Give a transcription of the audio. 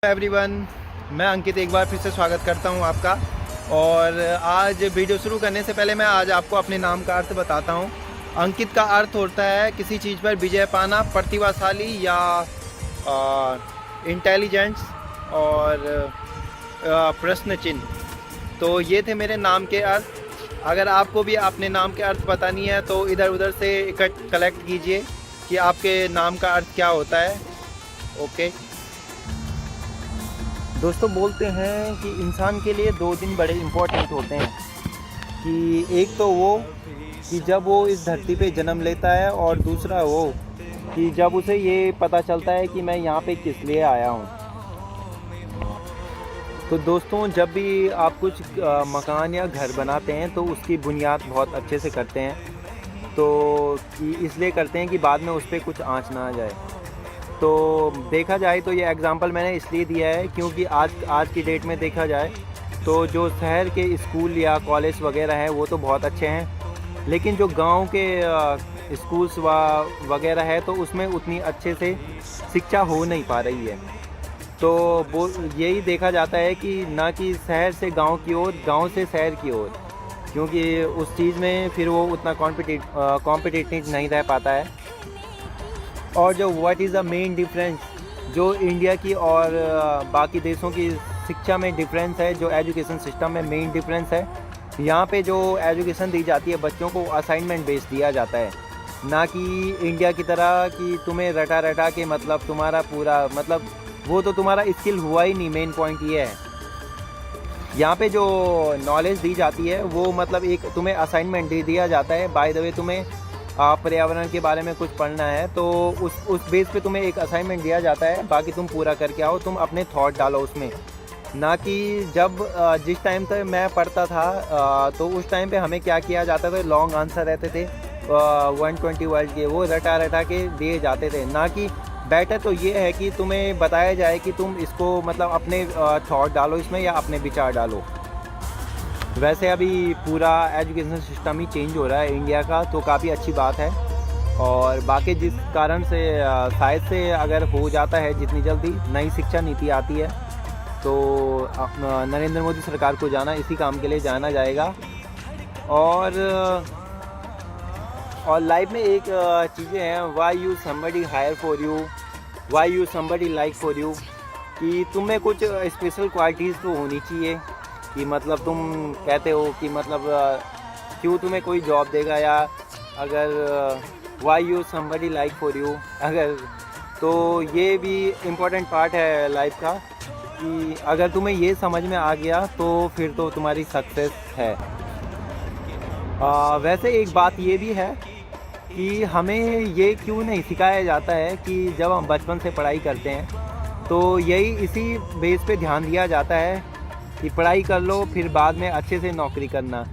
Everyone, मैं अंकित एक बार फिर से स्वागत करता हूं आपका। और आज वीडियो शुरू करने से पहले मैं आज आपको अपने नाम का अर्थ बताता हूं। अंकित का अर्थ होता है किसी चीज़ पर विजय पाना, प्रतिभाशाली या इंटेलिजेंस और प्रश्न चिन्ह। तो ये थे मेरे नाम के अर्थ। अगर आपको भी अपने नाम के अर्थ बतानी है तो इधर उधर से कलेक्ट कीजिए कि आपके नाम का अर्थ क्या होता है। ओके दोस्तों, बोलते हैं कि इंसान के लिए 2 दिन बड़े इम्पोर्टेंट होते हैं। कि एक तो वो कि जब वो इस धरती पे जन्म लेता है, और दूसरा वो कि जब उसे ये पता चलता है कि मैं यहाँ पे किस लिए आया हूँ। तो दोस्तों, जब भी आप कुछ मकान या घर बनाते हैं तो उसकी बुनियाद बहुत अच्छे से करते हैं। तो इसलिए करते हैं कि बाद में उस पर कुछ आँच ना आ जाए। तो देखा जाए तो ये एग्ज़ाम्पल मैंने इसलिए दिया है क्योंकि आज की डेट में देखा जाए तो जो शहर के स्कूल या कॉलेज वगैरह हैं वो तो बहुत अच्छे हैं, लेकिन जो गांव के स्कूल्स वगैरह है तो उसमें उतनी अच्छे से शिक्षा हो नहीं पा रही है। तो वो यही देखा जाता है कि ना कि शहर से गांव की ओर, गांव से शहर की ओर, क्योंकि उस चीज़ में फिर वो उतना कॉम्पिटिटिव नहीं रह पाता है। और जो what is the main difference जो इंडिया की और बाकी देशों की शिक्षा में डिफरेंस है, जो एजुकेशन सिस्टम में मेन डिफरेंस है, यहाँ पे जो एजुकेशन दी जाती है बच्चों को असाइनमेंट बेस्ड दिया जाता है, ना कि इंडिया की तरह कि तुम्हें रटा के मतलब तुम्हारा पूरा मतलब वो तो तुम्हारा स्किल हुआ ही नहीं। मेन पॉइंट ये है, यहाँ पे जो नॉलेज दी जाती है वो मतलब एक तुम्हें असाइनमेंट दे दिया जाता है। बाय द वे, तुम्हें पर्यावरण के बारे में कुछ पढ़ना है तो उस बेस पे तुम्हें एक असाइनमेंट दिया जाता है, बाकी तुम पूरा करके आओ, तुम अपने थॉट डालो उसमें। ना कि जब जिस टाइम तक मैं पढ़ता था तो उस टाइम पे हमें क्या किया जाता था, लॉन्ग आंसर रहते थे 120 वर्ड के, वो रटा के दिए जाते थे। ना कि बेटर तो ये है कि तुम्हें बताया जाए कि तुम इसको मतलब अपने थॉट डालो इसमें या अपने विचार डालो। वैसे अभी पूरा एजुकेशन सिस्टम ही चेंज हो रहा है इंडिया का, तो काफ़ी अच्छी बात है। और बाकी जिस कारण से शायद से अगर हो जाता है जितनी जल्दी नई शिक्षा नीति आती है तो नरेंद्र मोदी सरकार को जाना इसी काम के लिए जाना जाएगा। और लाइफ में एक चीज़ें हैं, why you somebody hire for you, why you somebody like for you, कि तुम्हें कुछ स्पेशल क्वालिटीज़ तो होनी चाहिए कि मतलब तुम कहते हो कि मतलब क्यों तुम्हें कोई जॉब देगा, या अगर Y you somebody like for you, अगर तो ये भी इम्पोर्टेंट पार्ट है लाइफ का कि अगर तुम्हें ये समझ में आ गया तो फिर तो तुम्हारी सक्सेस है। वैसे एक बात ये भी है कि हमें ये क्यों नहीं सिखाया जाता है कि जब हम बचपन से पढ़ाई करते हैं तो यही इसी बेस पे ध्यान दिया जाता है कि पढ़ाई कर लो फिर बाद में अच्छे से नौकरी करना।